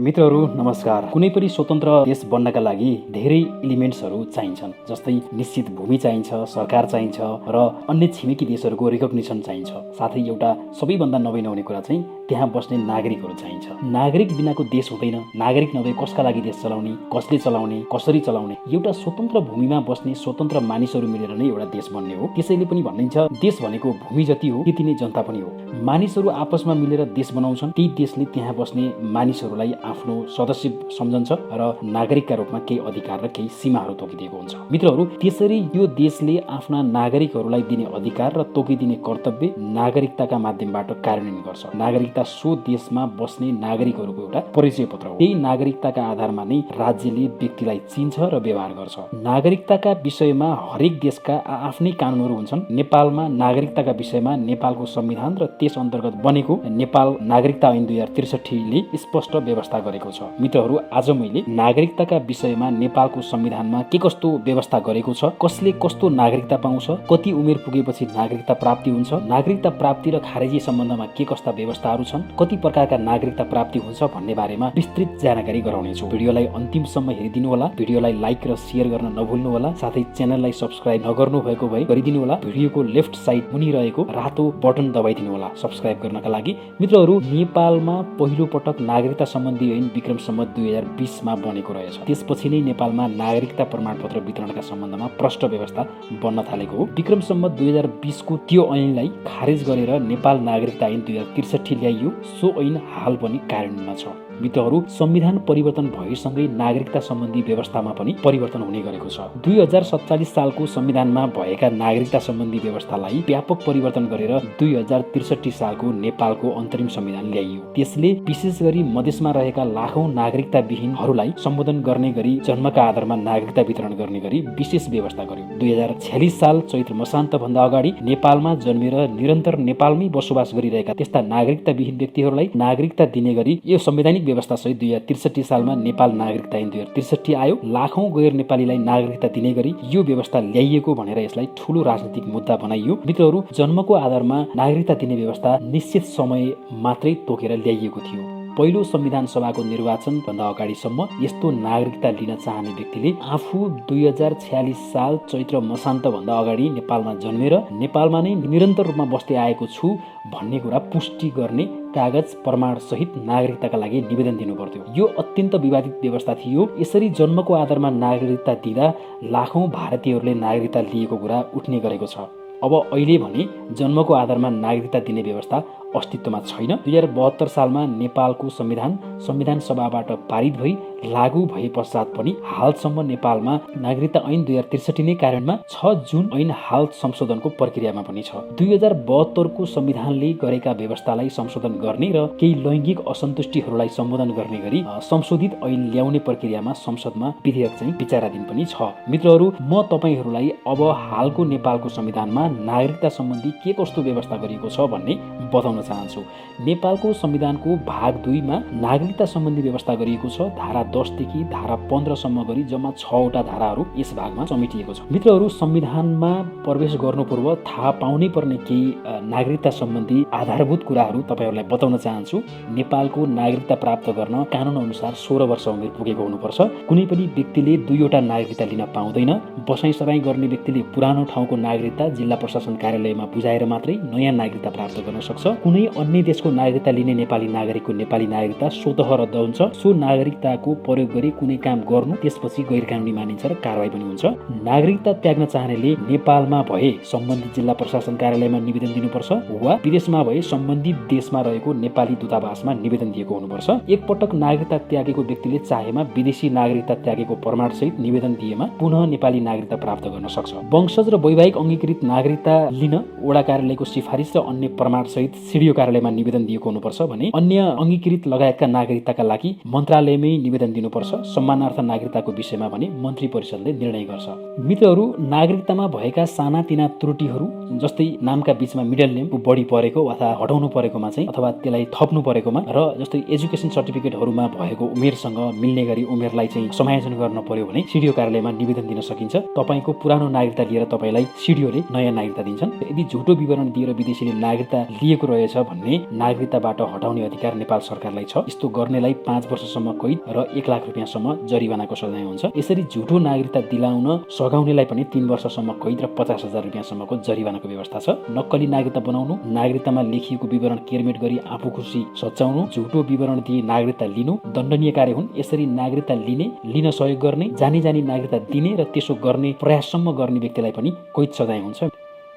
मित्रहरू नमस्कार। कुनै पनि स्वतन्त्र देश बन्नका लागि धेरै एलिमेन्ट्सहरू चाहिन्छन्, जस्तै निश्चित भूमि चाहिन्छ, सरकार चाहिन्छ र अन्य छिमेकी देशहरूको रिकग्निसन चाहिन्छ। साथै एउटा सबैभन्दा नभई कुरा चाहिँ त्यहाँ बस्ने नागरिकहरू चाहिन्छ। नागरिक बिनाको देश हुँदैन। नागरिक नभए कसका लागि देश चलाउने, कसले चलाउने, कसरी चलाउने? एउटा स्वतन्त्र भूमिमा बस्ने स्वतन्त्र मानिसहरू मिलेर नै एउटा देश बन्ने हो। त्यसैले पनि भनिन्छ देश भनेको भूमि जति हो त्यति नै जनता पनि हो। मानिसहरू आपसमा मिलेर देश बनाउँछन्, त्यही देशले त्यहाँ बस्ने मानिसहरूलाई आफ्नो सदस्य सम्झन्छ र नागरिकका रूपमा केही अधिकार र केही सीमाहरू तोकिदिएको हुन्छ। मित्रहरू, त्यसरी यो देशले आफ्ना नागरिकहरूलाई दिने अधिकार र तोकिदिने कर्तव्य नागरिकताका माध्यमबाट कार्यान्वयन गर्छ। नागरिकता सो देशमा बस्ने नागरिकहरूको एउटा परिचय पत्र हो। त्यही नागरिकताका आधारमा नै राज्यले व्यक्तिलाई चिन्छ र व्यवहार गर्छ। नागरिकताका विषयमा हरेक देशका आफ्नै कानुनहरू हुन्छन्। नेपालमा नागरिकताका विषयमा नेपालको संविधान र त्यस अन्तर्गत बनेको नेपाल नागरिकता ऐन 2063 ले स्पष्ट व्यवस्था गरेको छ। मित्रहरू, आज मैले नागरिकताका विषयमा नेपालको संविधानमा के कस्तो व्यवस्था गरेको छ, कसले कस्तो नागरिकता पाउँछ, कति उमेर पुगेपछि नागरिकता प्राप्ति हुन्छ, नागरिकता प्राप्ति र खारेजी सम्बन्धमा के कस्ता व्यवस्थाहरू छन्, कति प्रकारका नागरिकता प्राप्ति हुन्छ भन्ने बारेमा विस्तृत जानकारी गराउनेछु। भिडियोलाई अन्तिमसम्म हेरिदिनु होला। भिडियोलाई लाइक र शेयर गर्न नभुल्नु होला। साथै च्यानललाई सब्स्क्राइब नगर्नु भएको भए गरिदिनु होला। भिडियोको लेफ्ट साइड मुनि रहेको रातो बटन दबाइदिनु होला सब्स्क्राइब गर्नका लागि। मित्रहरू, नेपालमा पहिलो पटक नागरिकता सम्बन्धी ऐन विक्रम सम्वत 2020 मा बनेको रहेछ। त्यसपछि नै नेपालमा नागरिकता प्रमाणपत्र वितरणका सम्बन्धमा प्रष्ट व्यवस्था बन्न थालेको हो। विक्रम सम्वत 2020 को त्यो ऐनलाई खारेज गरेर नेपाल नागरिकता ऐन 2063 ल्याइयो। सो ऐन हाल पनि कार्यान्वयनमा छ। मित्रहरू, संविधान परिवर्तन भएसँगै नागरिकता सम्बन्धी व्यवस्थामा पनि परिवर्तन हुने गरेको छ। 2047 सालको संविधानमा भएका नागरिकता सम्बन्धी व्यवस्थालाई व्यापक परिवर्तन गरेर 2063 सालको नेपालको अन्तरिम संविधान ल्याइयो। त्यसले विशेष गरी मधेसमा रहेका लाखौं नागरिकता विहीनहरूलाई सम्बोधन गर्ने गरी जन्मका आधारमा नागरिकता वितरण गर्ने गरी विशेष व्यवस्था गर्यो। 2046 साल चैत्र मसान्त भन्दा अगाडि नेपालमा जन्मेर निरन्तर नेपालमै बसोबास गरिरहेका त्यस्ता नागरिकता विहीन व्यक्तिहरूलाई नागरिकता दिने गरी यो संवैधानिक व्यवस्था सहित 2063 सालमा नेपाल नागरिकता ऐन 2063 आयो। लाखौं गैर नेपालीलाई नागरिकता दिने गरी यो व्यवस्था ल्याइएको भनेर यसलाई ठूलो राजनीतिक मुद्दा बनाइयो। मित्रहरू, जन्मको आधारमा नागरिकता दिने व्यवस्था निश्चित समय मात्रै तोकेर ल्याइएको थियो। पहिलो संविधान सभाको निर्वाचन भन्दा अगाडिसम्म यस्तो नागरिकता लिन चाहने व्यक्तिले आफू 2046 साल चैत्र मसान्त भन्दा अगाडि नेपालमा जन्मेर नेपालमा नै निरन्तर रूपमा बस्दै आएको छु भन्ने कुरा पुष्टि गर्ने कागज प्रमाण सहित नागरिकताका लागि निवेदन दिनु पर्थ्यो। यो अत्यन्त विवादित व्यवस्था थियो। यसरी जन्मको आधारमा नागरिकता दिँदा लाखौं भारतीयहरूले नागरिकता लिएको कुरा उठ्ने गरेको छ। अब अहिले भने जन्मको आधारमा नागरिकता दिने व्यवस्था अस्तित्वमा छैन। 2072 सालमा नेपालको संविधान सभाबाट पारित भई लागू भए पश्चात पनि हालसम्म नेपालमा नागरिकता ऐन 2063 नै कार्यान्वयनमा छ। जुन ऐन हाल संशोधनको प्रक्रियामा पनि छ। 2072 को संविधानले गरेका व्यवस्थालाई संशोधन गर्ने र केही लैङ्गिक असन्तुष्टिहरूलाई सम्बोधन गर्ने गरी संशोधित ऐन ल्याउने प्रक्रियामा संसदमा विधेयक चाहिँ विचाराधीन पनि छ। मित्रहरू, म तपाईहरूलाई अब हालको नेपालको संविधानमा नागरिकता सम्बन्धी के कस्तो व्यवस्था गरिएको छ भन्ने बताउन चाहन्छु। नेपालको संविधानको भाग 2 मा नागरिकता सम्बन्धी व्यवस्था गरिएको छ। धारा 10 देखि धारा 15 सम्म गरी जम्मा 6 वटा धाराहरू यस भागमा समेटिएको छ। मित्रहरू, संविधानमा प्रवेश गर्नु पूर्व थाहा पाउनै पर्ने केही नागरिकता सम्बन्धी आधारभूत कुराहरू तपाईहरूलाई बताउन चाहन्छु। नेपालको नागरिकता प्राप्त गर्न कानुन अनुसार 16 वर्ष उमेर पुगेको हुनुपर्छ। कुनै पनि व्यक्तिले 2 वटा नागरिकता लिन पाउँदैन। बसाइसराई गर्ने व्यक्तिले पुरानो ठाउँको नागरिकता जिल्ला प्रशासन कार्यालयमा बुझाएर मात्रै नयाँ नागरिकता प्राप्त गर्न सक्छ। कुनै अन्य देशको नागरिकता लिने नेपाली नागरिकको नेपाली नागरिकता स्वतः रद्द हुन्छ। सो नागरिकताको प्रयोग गरी कुनै काम गर्नु त्यसपछि गैर कानुनी मानिन्छ र कारबाही पनि हुन्छ। नागरिकता त्याग्न चाहनेले नेपालमा भए सम्बन्धित जिल्ला प्रशासन कार्यालयमा निवेदन दिनुपर्छ वा विदेशमा भए सम्बन्धित देशमा रहेको नेपाली दूतावासमा निवेदन दिएको हुनुपर्छ। एक पटक नागरिकता त्यागेको व्यक्तिले चाहेमा विदेशी नागरिकता त्यागेको प्रमाण सहित निवेदन दिएमा पुनः नेपाली नागरिकता प्राप्त गर्न सक्छ। वंशज र वैवाहिक अंगीकृत नागरिकता लिन वडा कार्यालयको सिफारिस र अन्य प्रमाण सहित सिडिओ कार्यालयमा निवेदन दिएको हुनुपर्छ भने अन्य अंगीकृत लगायतका नागरिकताका लागि मन्त्रालयमै निवेदन निवेदन दिनुपर्छ। सम्मानार्थ नागरिकताको विषयमा भने मन्त्री परिषदले निर्णय गर्छ। मित्रहरू, नागरिकतामा भएका सानातिना त्रुटिहरू जस्तै नामका बीचमा मिडल नेम बढी परेको अथवा हटाउनु परेकोमा चाहिँ अथवा त्यसलाई थप्नु परेकोमा र जस्तै एजुकेसन सर्टिफिकेटहरूमा भएको उमेरसँग मिल्ने गरी उमेरलाई चाहिँ समायोजन गर्न पर्यो भने सिडिओ कार्यालयमा निवेदन दिन सकिन्छ। तपाईँको पुरानो नागरिकता लिएर तपाईँलाई सिडिओले नयाँ नागरिकता दिन्छन्। यदि झुटो विवरण दिएर विदेशीले नागरिकता लिएको रहेछ भन्ने नागरिकताबाट हटाउने अधिकार नेपाल सरकारलाई छ। यस्तो गर्नेलाई 5 वर्षसम्म कैद र 1 लाख रुपियाँसम्म जरिवानाको सजाय हुन्छ। यसरी झुटो नागरिकता दिलाउन सघाउनेलाई पनि 3 वर्षसम्म कैद र 50,000 रुपियाँसम्मको जरिवानाको व्यवस्था छ। नक्कली नागरिकता बनाउनु, नागरिकतामा लेखिएको विवरण केरमेट गरी आफू खुसी सच्याउनु, झुटो विवरण दिई नागरिकता लिनु दण्डनीय कार्य हुन्। यसरी नागरिकता लिन सहयोग गर्ने, जानी नागरिकता दिने र त्यसो गर्ने प्रयाससम्म गर्ने व्यक्तिलाई पनि कैद सजाय हुन्छ।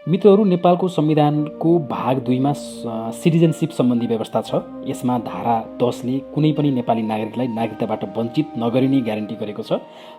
मित्रहरू, नेपालको संविधानको भाग 2 मा सिटिजनशिप सम्बन्धी व्यवस्था छ। यसमा धारा 10 ले कुनै पनि नेपाली नागरिकलाई नागरिकताबाट वञ्चित नगरिने ग्यारेन्टी गरेको छ।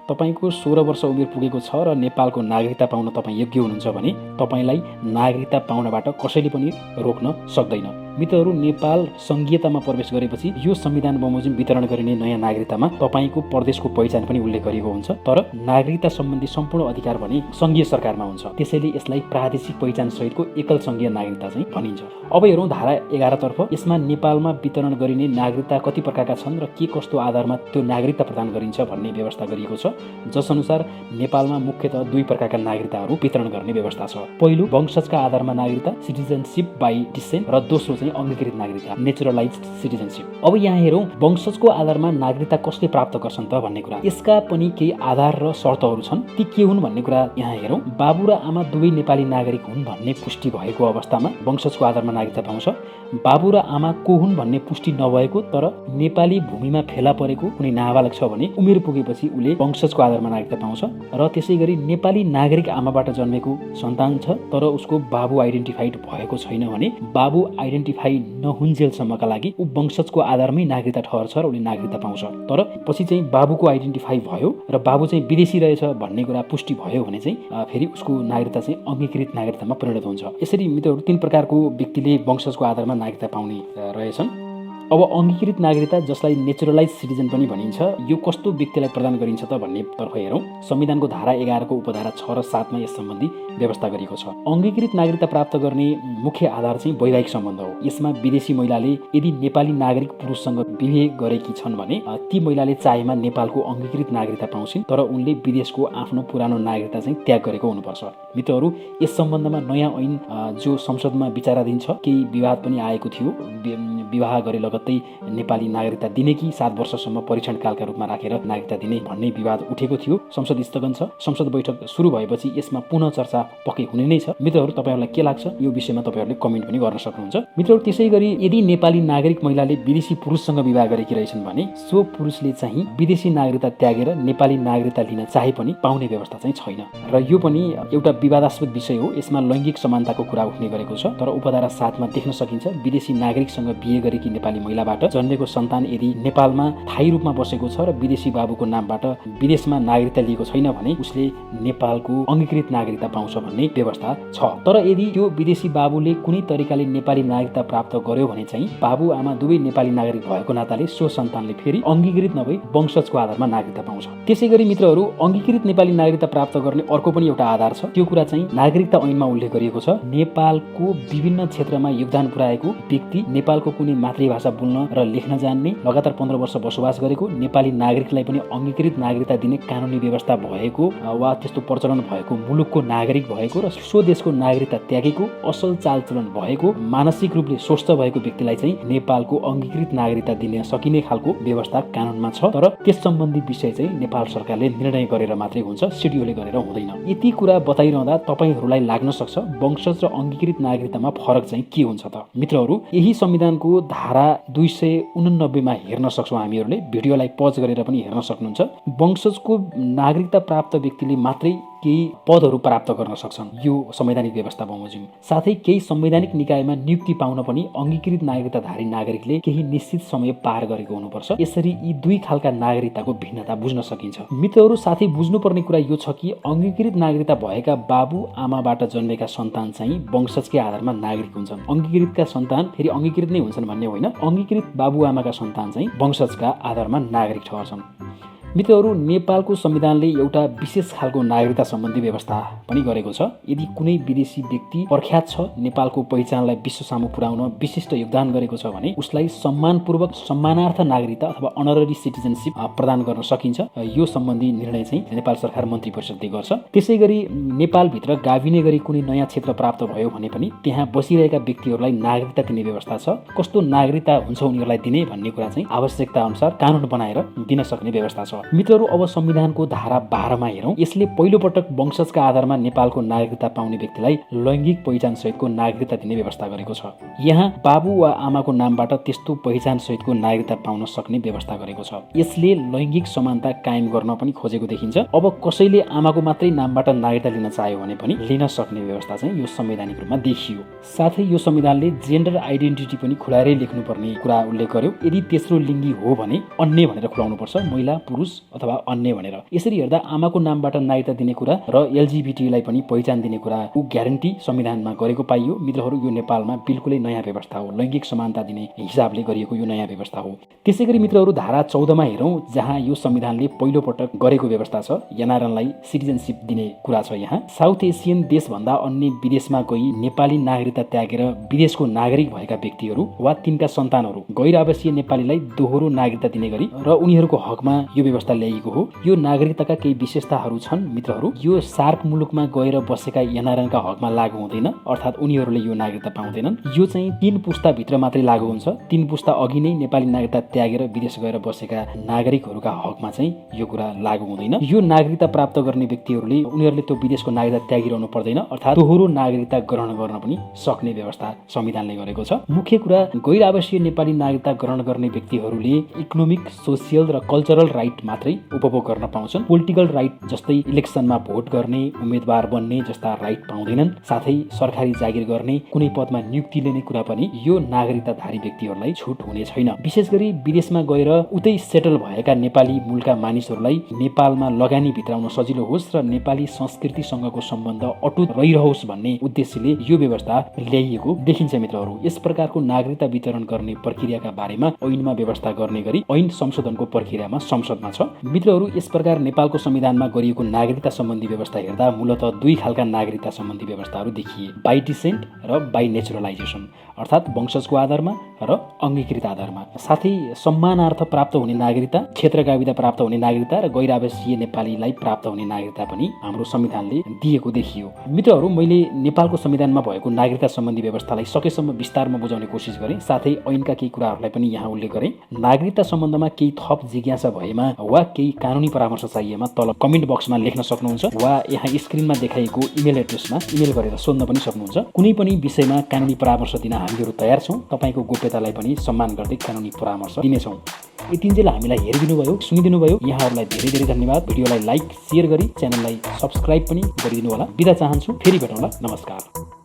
तपाईको 16 वर्ष उमेर पुगेको छ र नेपालको नागरिकता पाउन तपाईँ योग्य हुनुहुन्छ भने तपाईलाई नागरिकता पाउनबाट कसैले पनि रोक्न सक्दैन। मित्रहरू, नेपाल संघीयतामा प्रवेश गरेपछि यो संविधान बमोजिम वितरण गरिने नयाँ नागरिकतामा तपाईको प्रदेशको पहिचान पनि उल्लेख गरिएको हुन्छ। तर नागरिकता सम्बन्धी सम्पूर्ण अधिकार भने संघीय सरकारमा हुन्छ। त्यसैले यसलाई प्रादेशिक पहिचान सहितको एकल संघीय नागरिकता चाहिँ भनिन्छ। अब हेरौँ धारा 11 तर्फ। यसमा नेपालमा वितरण गरिने नागरिकता कति प्रकारका छन् र के कस्तो आधारमा त्यो नागरिकता प्रदान गरिन्छ भन्ने व्यवस्था गरिएको छ। जसअनुसार नेपालमा मुख्यतः 2 प्रकारका नागरिकताहरू वितरण गर्ने व्यवस्था छ। पहिलो वंशजका आधारमा नागरिकता सिटिजनशिप बाइ डिसेन्ट र दोस्रो चाहिँ अंगीकृत नागरिकता नेचुरलाइज्ड सिटिजनशिप। अब यहाँ हेरौँ वंशजको आधारमा नागरिकता कसले प्राप्त गर्छन् त भन्ने कुरा। यसका पनि केही आधार र शर्तहरू छन्। ती के हुन् भन्ने कुरा यहाँ हेरौँ। बाबु र आमा दुवै नेपाली नागरिक हुन् भन्ने पुष्टि भएको अवस्थामा वंशजको आधारमा नागरिकता पाउँछ। बाबु र आमा को हुन् भन्ने पुष्टि नभएको तर नेपाली भूमिमा फेला परेको कुनै नाबालक छ भने उमेर पुगेपछि उले वंशजको आधारमा नागरिकता पाउँछ। र त्यसैगरी नेपाली नागरिक आमाबाट जन्मेको सन्तान छ तर उसको बाबु आइडेन्टिफाइड भएको छैन भने बाबु आइडेन्टिफाई नहुन्जेलसम्मका लागि ऊ वंशजको आधारमै नागरिकता ठहर्छ र उले नागरिकता पाउँछ। तर पछि चाहिँ बाबुको आइडेन्टिफाई भयो र बाबु चाहिँ विदेशी रहेछ भन्ने कुरा पुष्टि भयो भने चाहिँ फेरि उसको नागरिकता चाहिँ अंगीकृत नागरिकतामा परिणत हुन्छ। यसरी मित्रहरू 3 प्रकारको व्यक्तिले वंशजको आधारमा नागरिकता पाउने रहेछन्। अब अंगीकृत नागरिकता जसलाई नेचुरलाइज सिटिजन पनि भनिन्छ यो कस्तो व्यक्तिलाई प्रदान गरिन्छ त भन्ने तर्फ हेरौँ। संविधानको धारा 11 को उपधारा 6 र 7 मा यस सम्बन्धी व्यवस्था गरिएको छ। अंगीकृत नागरिकता प्राप्त गर्ने मुख्य आधार चाहिँ वैवाहिक सम्बन्ध हो। यसमा विदेशी महिलाले यदि नेपाली नागरिक पुरुषसँग विवाह गरेकी छन् भने ती महिलाले चाहेमा नेपालको अंगीकृत नागरिकता पाउँछिन् तर उनले विदेशको आफ्नो पुरानो नागरिकता चाहिँ त्याग गरेको हुनुपर्छ। मित्रहरू, यस सम्बन्धमा नयाँ ऐन जो संसदमा विचाराधीन छ, केही विवाद पनि आएको थियो। विवाह गरे लगत्तै नेपाली नागरिकता दिने कि 7 वर्षसम्म परीक्षण कालका रूपमा राखेर नागरिकता दिने भन्ने विवाद उठेको थियो। संसद स्थगन छ। संसद बैठक सुरु भएपछि यसमा पुनः चर्चा पक्कै हुने नै छ। मित्रहरू, तपाईहरुलाई के लाग्छ यो विषयमा तपाईहरुले कमेन्ट पनि गर्न सक्नुहुन्छ। मित्रहरू, त्यसैगरी यदि नेपाली नागरिक महिलाले विदेशी पुरुषसँग विवाह गरेकी रहेछन् भने सो पुरुषले चाहिँ विदेशी नागरिकता त्यागेर नेपाली नागरिकता लिन चाहे पनि पाउने व्यवस्था चाहिँ छैन र यो पनि एउटा विवादास्पद विषय हो। यसमा लैंगिक समानताको कुरा उठ्ने गरेको छ। तर उपधारा 7 मा देख्न सकिन्छ विदेशी नागरिकसँग बिहे गरेकी नेपाली महिलाबाट जन्मेको सन्तान यदि नेपालमा स्थायी रूपमा बसेको छ र विदेशी बाबुको नामबाट विदेशमा नागरिकता लिएको छैन भने उसले नेपालको अंगीकृत नागरिकता पाउँछ भन्ने व्यवस्था छ। तर यदि त्यो विदेशी बाबुले कुनै तरिकाले नेपाली नागरिकता प्राप्त गर्यो भने चाहिँ बाबु आमा दुवै नेपाली नागरिक भएको नाताले सो सन्तानले फेरि अंगीकृत नभई वंशजको आधारमा नागरिकता पाउँछ। त्यसैगरी मित्रहरू, अंगीकृत नेपाली नागरिकता प्राप्त गर्ने अर्को पनि एउटा आधार छ। त्यो कुरा चाहिँ नागरिकता ऐनमा उल्लेख गरिएको छ। नेपालको विभिन्न क्षेत्रमा योगदान पुर्याएको व्यक्ति, नेपालको कुनै मातृभाषा बोल्न र लेख्न जान्ने, लगातार 15 वर्ष बसोबास गरेको नेपाली नागरिकलाई पनि अंगीकृत नागरिकता दिने कानुनी व्यवस्था भएको वा त्यस्तो प्रचलन भएको, मुलुकको नागरिक भएको र सो देशको नागरिकता त्यागेको, असल चालचलन भएको, मानसिक रूपले स्वस्थ भएको व्यक्तिलाई चाहिँ नेपालको अंगीकृत नागरिकता दिन सकिने खालको व्यवस्था कानुनमा छ। तर त्यस सम्बन्धी विषय चाहिँ नेपाल सरकारले निर्णय गरेर मात्रै हुन्छ, सिडिओले गरेर हुँदैन। यति कुरा बताइरहँदा तपाईहरुलाई लाग्न सक्छ वंशज र अंगीकृत नागरिकतामा फरक चाहिँ के हुन्छ त? मित्रहरू, यही संविधानको धारा 289 मा हेर्न सक्छौं। हामीहरुले भिडियोलाई पज गरेर पनि हेर्न सक्नुहुन्छ। वंशजको नागरिकता प्राप्त व्यक्तिले मात्रै केही पदहरू प्राप्त गर्न सक्छन् यो संवैधानिक व्यवस्था बमोजिम। साथै केही संवैधानिक निकायमा नियुक्ति पाउन पनि अंगीकृत नागरिकताधारी नागरिकले केही निश्चित समय पार गरेको हुनुपर्छ। यसरी यी 2 खालका नागरिकताको भिन्नता बुझ्न सकिन्छ। मित्रहरू, साथै बुझ्नुपर्ने कुरा यो छ कि अंगीकृत नागरिकता भएका बाबु आमाबाट जन्मेका सन्तान चाहिँ वंशजकै आधारमा नागरिक हुन्छन्। अंगीकृतका सन्तान फेरि अंगीकृत नै हुन्छन् भन्ने होइन। अंगीकृत बाबु आमाका सन्तान चाहिँ वंशजका आधारमा नागरिक ठहर्छन्। मित्रहरू, नेपालको संविधानले एउटा विशेष खालको नागरिकता सम्बन्धी व्यवस्था पनि गरेको छ। यदि कुनै विदेशी व्यक्ति प्रख्यात छ, नेपालको पहिचानलाई विश्व सामु पुर्याउन विशिष्ट योगदान गरेको छ भने उसलाई सम्मानपूर्वक सम्मानार्थ नागरिकता अथवा अनररी सिटिजनशिप प्रदान गर्न सकिन्छ। यो सम्बन्धी निर्णय चाहिँ नेपाल सरकार मन्त्री परिषदले गर्छ। त्यसैगरी नेपालभित्र गाभिने गरी कुनै नयाँ क्षेत्र प्राप्त भयो भने पनि त्यहाँ बसिरहेका व्यक्तिहरूलाई नागरिकता दिने व्यवस्था छ। कस्तो नागरिकता हुन्छ उनीहरूलाई दिने भन्ने कुरा चाहिँ आवश्यकता अनुसार कानुन बनाएर दिन सक्ने व्यवस्था छ। मित्रहरू, अब संविधानको धारा 12 मा हेरौँ। यसले पहिलोपटक वंशजका आधारमा नेपालको नागरिकता पाउने व्यक्तिलाई लैङ्गिक पहिचान सहितको नागरिकता दिने व्यवस्था गरेको छ। यहाँ बाबु वा आमाको नामबाट त्यस्तो पहिचान सहितको नागरिकता पाउन सक्ने व्यवस्था गरेको छ। यसले लैङ्गिक समानता कायम गर्न पनि खोजेको देखिन्छ। अब कसैले आमाको मात्रै नामबाट नागरिकता लिन चाह्यो भने पनि लिन सक्ने व्यवस्था चाहिँ यो संवैधानिक रूपमा देखियो। साथै यो संविधानले जेन्डर आइडेन्टिटी पनि खुलाएरै लेख्नुपर्ने कुरा उल्लेख गर्यो। यदि तेस्रो लिङ्गी हो भने अन्य भनेर खुलाउनुपर्छ, महिला, पुरुष अथवा अन्य भनेर। यसरी हेर्दा आमाको नामबाट नागरिकता दिने कुरा र एलजीबीटीलाई पनि पहिचान दिने कुरा ग्यारेन्टी संविधानमा गरेको पाइयो। मित्रहरू, यो नेपालमा बिल्कुलै नयाँ व्यवस्था हो। लैङ्गिक समानता दिने हिसाबले गरिएको यो नयाँ व्यवस्था हो। त्यसैगरी मित्रहरू, धारा 14 मा हेरौँ, जहाँ यो संविधानले पहिलोपटक गरेको व्यवस्था छ। एनआरएनलाई सिटिजनशिप दिने कुरा छ। यहाँ साउथ एसियन देशभन्दा अन्य विदेशमा गई नेपाली नागरिकता त्यागेर विदेशको नागरिक भएका व्यक्तिहरू वा तिनका सन्तानहरू गैर आवासीय नेपालीलाई दोहोरो नागरिकता दिने गरी र उनीहरूको हकमा यो व्यवस्था ल्याइएको हो। यो नागरिकताका केही विशेषताहरू छन् मित्रहरू। यो सार्क मुलुकमा गएर बसेका एनआरएनका हकमा लागू हुँदैन, अर्थात् उनीहरूले यो नागरिकता पाउँदैनन्। यो चाहिँ 3 पुस्ताभित्र मात्रै लागू हुन्छ। 3 पुस्ता अघि नै नेपाली नागरिकता त्यागेर विदेश गएर बसेका नागरिकहरूका हकमा चाहिँ यो कुरा लागू हुँदैन। यो नागरिकता प्राप्त गर्ने व्यक्तिहरूले उनीहरूले त्यो विदेशको नागरिकता त्यागिरहनु पर्दैन, अर्थात् दोहोरो नागरिकता ग्रहण गर्न पनि सक्ने व्यवस्था संविधानले गरेको छ। मुख्य कुरा, गैर आवासीय नेपाली नागरिकता ग्रहण गर्ने व्यक्तिहरूले इकोनोमिक, सोसियल र कल्चरल राइट मात्रै उपभोग गर्न पाउँछन्। पोलिटिकल राइट जस्तै इलेक्सनमा भोट गर्ने, उम्मेदवार बन्ने जस्ता राइट पाउँदैनन्। साथै सरकारी जागिर गर्ने, कुनै पदमा नियुक्ति लिने कुरा पनि यो नागरिकताधारी व्यक्तिहरूलाई छुट हुने छैन। विशेष गरी विदेशमा गएर उतै सेटल भएका नेपाली मूलका मानिसहरूलाई नेपालमा लगानी भित्राउन सजिलो होस् र नेपाली संस्कृतिसँगको सम्बन्ध अटुट रहिरहोस् भन्ने उद्देश्यले यो व्यवस्था ल्याइएको देखिन्छ। मित्रहरू, यस प्रकारको नागरिकता वितरण गर्ने प्रक्रियाका बारेमा ऐनमा व्यवस्था गर्ने गरी ऐन संशोधनको प्रक्रियामा संसदमा छ। मित्रहरू, यस प्रकार नेपालको संविधानमा गरिएको नागरिकता सम्बन्धी व्यवस्था हेर्दा मूलतः 2 खालका नागरिकता सम्बन्धी व्यवस्थाहरू देखिए, बाइ डिसेन्ट र बाइ नेचुरलाइजेसन, अर्थात् वंशजको आधारमा र अङ्गीकृत आधारमा। साथै सम्मानार्थ प्राप्त हुने नागरिकता, क्षेत्रगाविता प्राप्त हुने नागरिकता र गैर आवासीय नेपालीलाई प्राप्त हुने नागरिकता पनि हाम्रो संविधानले दिएको देखियो। मित्रहरू, मैले नेपालको संविधानमा भएको नागरिकता सम्बन्धी व्यवस्थालाई सकेसम्म विस्तारमा बुझाउने कोसिस गरेँ। साथै ऐनका केही कुराहरूलाई पनि यहाँ उल्लेख गरेँ। नागरिकता सम्बन्धमा केही थप जिज्ञासा भएमा वा केही कानुनी परामर्श चाहिएमा तल कमेन्ट बक्समा लेख्न सक्नुहुन्छ वा यहाँ स्क्रिनमा देखाइएको इमेल एड्रेसमा इमेल गरेर सोध्न पनि सक्नुहुन्छ। कुनै पनि विषयमा कानुनी परामर्श दिन हामीहरू तयार छौँ। तपाईँको गोप्यतालाई पनि सम्मान गर्दै कानुनी परामर्स दिनेछौँ। यतिन्जेल हामीलाई हेरिदिनु भयो, सुनिदिनु भयो, यहाँहरूलाई धेरै धेरै धन्यवाद। भिडियोलाई लाइक, सेयर गरी च्यानललाई सब्स्क्राइब पनि गरिदिनु होला। बिदा चाहन्छु। फेरि भेटौँला। नमस्कार।